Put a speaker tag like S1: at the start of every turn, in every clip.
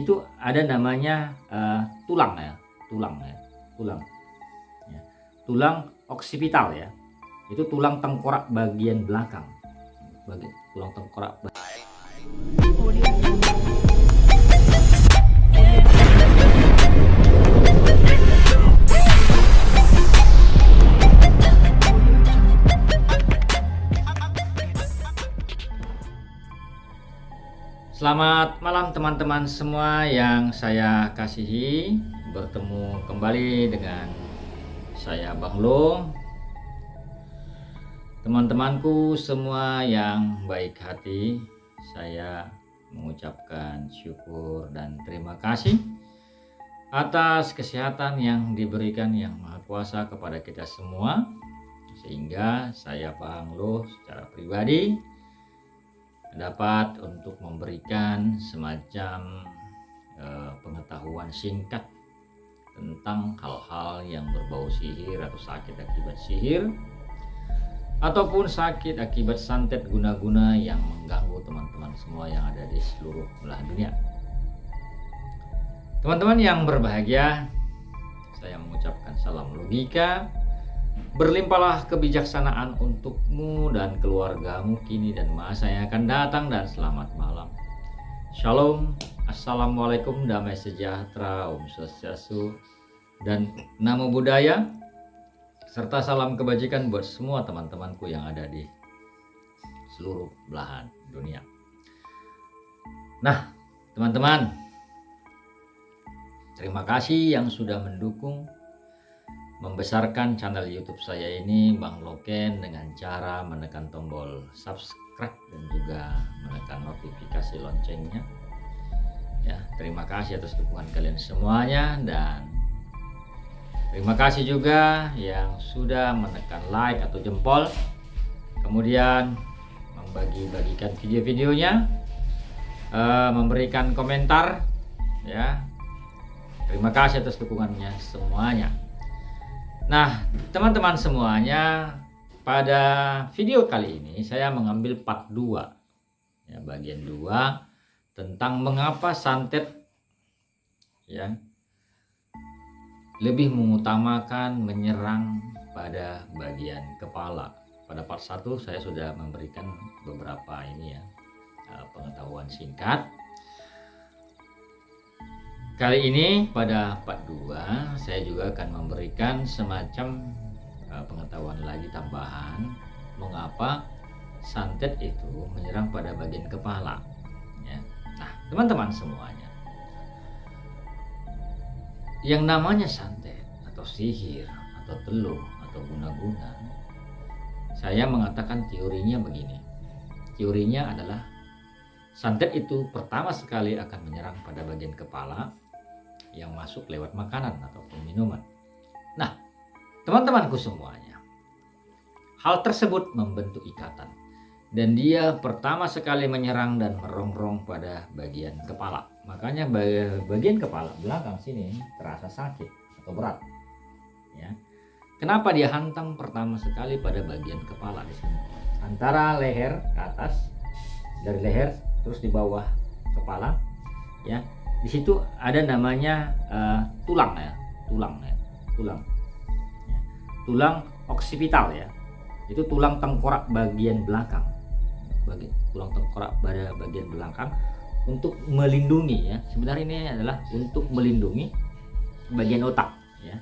S1: Itu ada namanya tulang ya, tulang ya. Tulang oksipital ya. Itu tulang tengkorak bagian belakang. Tulang tengkorak. Selamat malam teman-teman semua yang saya kasihi. Bertemu kembali dengan saya Bang Lo. Teman-temanku semua yang baik hati, saya mengucapkan syukur dan terima kasih atas kesehatan yang diberikan Yang Maha Kuasa kepada kita semua, sehingga saya Bang Lo secara pribadi dapat untuk memberikan semacam pengetahuan singkat tentang hal-hal yang berbau sihir atau sakit akibat sihir ataupun sakit akibat santet guna-guna yang mengganggu teman-teman semua yang ada di seluruh belahan dunia. Teman-teman yang berbahagia, saya mengucapkan salam logika. Berlimpahlah kebijaksanaan untukmu dan keluargamu kini dan masa yang akan datang, dan selamat malam. Shalom, assalamualaikum, damai sejahtera, Om Swastiastu, dan Namo Buddhaya, serta salam kebajikan buat semua teman-temanku yang ada di seluruh belahan dunia. Nah, teman-teman, terima kasih yang sudah mendukung membesarkan channel YouTube saya ini, Bang Loken, dengan cara menekan tombol subscribe dan juga menekan notifikasi loncengnya. Ya, terima kasih atas dukungan kalian semuanya, dan terima kasih juga yang sudah menekan like atau jempol, kemudian membagi-bagikan video-videonya, memberikan komentar, ya. Terima kasih atas dukungannya semuanya. Nah, teman-teman semuanya, pada video kali ini saya mengambil part 2, ya, bagian 2 tentang mengapa santet ya lebih mengutamakan menyerang pada bagian kepala. Pada part 1 saya sudah memberikan beberapa pengetahuan singkat. Kali ini pada part 2 saya juga akan memberikan semacam pengetahuan lagi tambahan mengapa santet itu menyerang pada bagian kepala, ya. Nah, teman-teman semuanya, yang namanya santet atau sihir atau teluh atau guna-guna, saya mengatakan teorinya begini. Teorinya adalah santet itu pertama sekali akan menyerang pada bagian kepala yang masuk lewat makanan ataupun minuman. Nah, teman-temanku semuanya, hal tersebut membentuk ikatan, dan dia pertama sekali menyerang dan merongrong pada bagian kepala. Makanya bagian kepala belakang sini terasa sakit atau berat, ya. Kenapa dia hantam pertama sekali pada bagian kepala di sini, antara leher ke atas, dari leher terus di bawah kepala, ya. Di situ ada namanya tulang ya, tulang oksipital ya. Itu tulang tengkorak bagian belakang, tulang tengkorak pada bagian belakang, untuk melindungi, ya. Sebenarnya ini adalah untuk melindungi bagian otak, ya,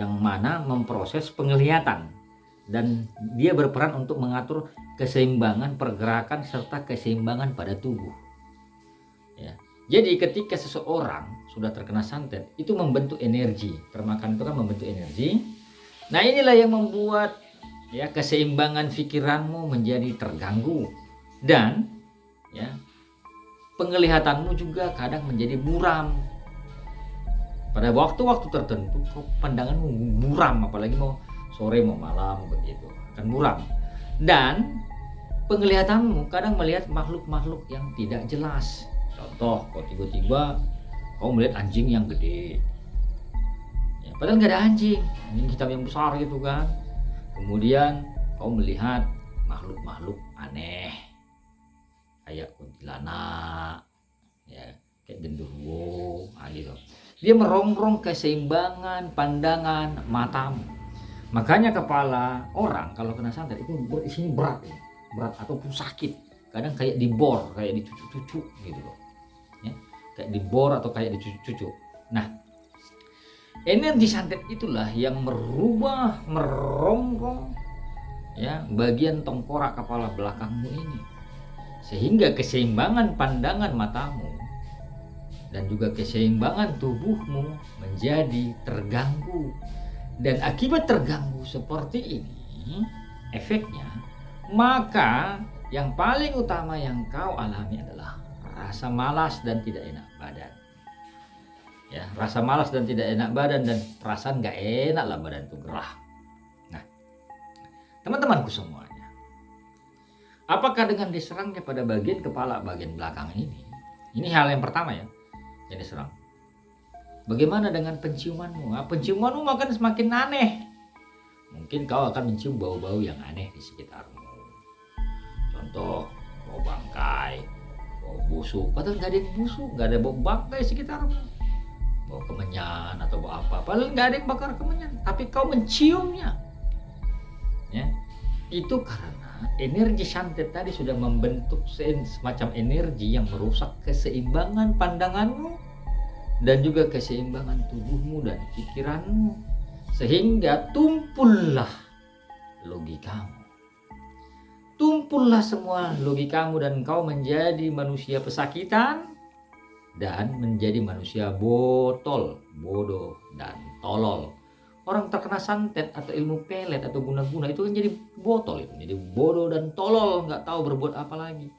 S1: yang mana memproses penglihatan, dan dia berperan untuk mengatur keseimbangan pergerakan serta keseimbangan pada tubuh, ya. Jadi ketika seseorang sudah terkena santet, itu membentuk energi, termakan itu kan membentuk energi. Nah, inilah yang membuat, ya, keseimbangan pikiranmu menjadi terganggu, dan, ya, penglihatanmu juga kadang menjadi buram. Pada waktu-waktu tertentu pandanganmu buram, apalagi mau sore mau malam begitu, akan buram. Dan penglihatanmu kadang melihat makhluk-makhluk yang tidak jelas. Contoh, kok tiba-tiba kau melihat anjing yang gede, ya, padahal nggak ada anjing hitam yang besar gitu kan. Kemudian kau melihat makhluk-makhluk aneh kayak kuntilanak, ya, kayak genderuwo, gitu. Dia merongrong keseimbangan pandangan matamu. Makanya kepala orang kalau kena santet itu isinya berat, ya. Berat ataupun sakit. Kadang kayak dibor, kayak dicucuk-cucuk gitu loh. Ya, kayak dibor atau kayak dicucuk-cucuk. Nah, energi santet itulah yang merongrong ya bagian tengkorak kepala belakangmu ini, sehingga keseimbangan pandangan matamu dan juga keseimbangan tubuhmu menjadi terganggu. Dan akibat terganggu seperti ini, efeknya, maka yang paling utama yang kau alami adalah rasa malas dan tidak enak badan. Ya, rasa malas dan tidak enak badan, dan perasaan gak enak lah badan itu gerah. Nah, teman-temanku semuanya, apakah dengan diserangnya pada bagian kepala bagian belakang ini hal yang pertama ya, yang diserang. Bagaimana dengan penciumanmu? Nah, penciumanmu akan semakin aneh. Mungkin kau akan mencium bau-bau yang aneh di sekitarmu. Contoh, bau bangkai, bau busuk. Padahal nggak ada yang busuk, nggak ada bau bangkai di sekitarmu. Bau kemenyan atau bau apa? Padahal nggak ada yang bakar kemenyan, tapi kau menciumnya. Ya, itu karena energi santet tadi sudah membentuk semacam energi yang merusak keseimbangan pandanganmu dan juga keseimbangan tubuhmu dan pikiranmu, sehingga tumpullah logikamu. Tumpullah semua logikamu dan kau menjadi manusia pesakitan dan menjadi manusia botol, bodoh dan tolol. Orang terkena santet atau ilmu pelet atau guna-guna itu kan jadi botol, itu jadi bodoh dan tolol, nggak tahu berbuat apa lagi.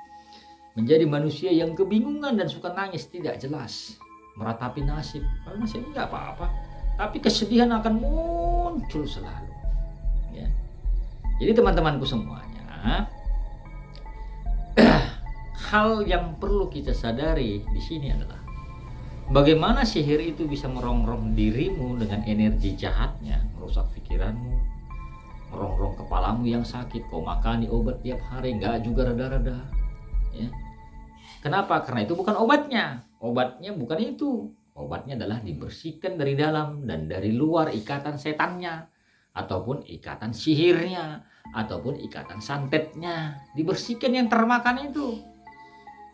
S1: Menjadi manusia yang kebingungan dan suka nangis tidak jelas, meratapi nasib. Kalau nasib nggak apa-apa, tapi kesedihan akan muncul selalu. Ya. Jadi teman-temanku semuanya, hal yang perlu kita sadari di sini adalah bagaimana sihir itu bisa merongrong dirimu dengan energi jahatnya, merusak pikiranmu, merongrong kepalamu yang sakit. Kau makani obat tiap hari nggak juga reda-reda. Ya. Kenapa? Karena itu bukan obatnya. Obatnya bukan itu. Obatnya adalah dibersihkan dari dalam dan dari luar ikatan setannya, ataupun ikatan sihirnya, ataupun ikatan santetnya. Dibersihkan yang termakan itu,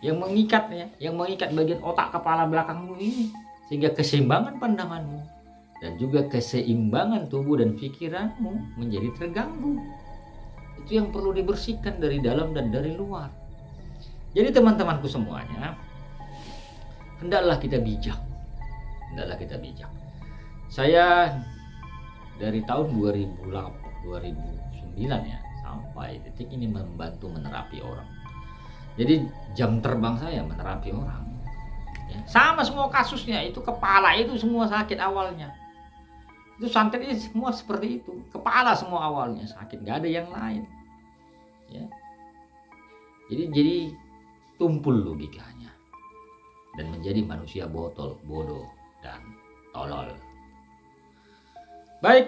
S1: yang mengikatnya, yang mengikat bagian otak kepala belakangmu ini, sehingga keseimbangan pandanganmu dan juga keseimbangan tubuh dan pikiranmu menjadi terganggu. Itu yang perlu dibersihkan dari dalam dan dari luar. Jadi teman-temanku semuanya, hendaklah kita bijak. Hendaklah kita bijak. Saya dari tahun 2009 ya sampai detik ini membantu menerapi orang. Jadi jam terbang saya menerapi orang. Ya, sama semua kasusnya, itu kepala itu semua sakit awalnya. Itu santet ini semua seperti itu. Kepala semua awalnya sakit, nggak ada yang lain. Ya. Jadi tumpul logikanya dan menjadi manusia botol, bodoh dan tolol. Baik,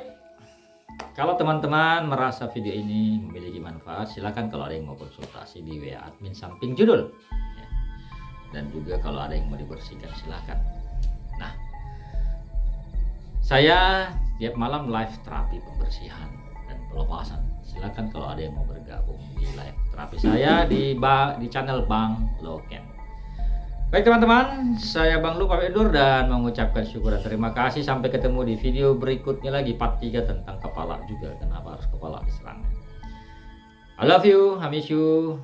S1: kalau teman-teman merasa video ini memiliki manfaat, silakan kalau ada yang mau konsultasi di WA admin samping judul. Ya. Dan juga kalau ada yang mau dibersihkan silakan. Nah, saya tiap malam live terapi pembersihan dan pelepasan. Silakan kalau ada yang mau bergabung di live terapi saya di channel Bang Loken. Baik teman-teman, saya Bang Lu pamit undur dan mengucapkan syukur dan terima kasih. Sampai ketemu di video berikutnya lagi, part 3 tentang kepala juga. Kenapa harus kepala diserang. I love you, I miss you.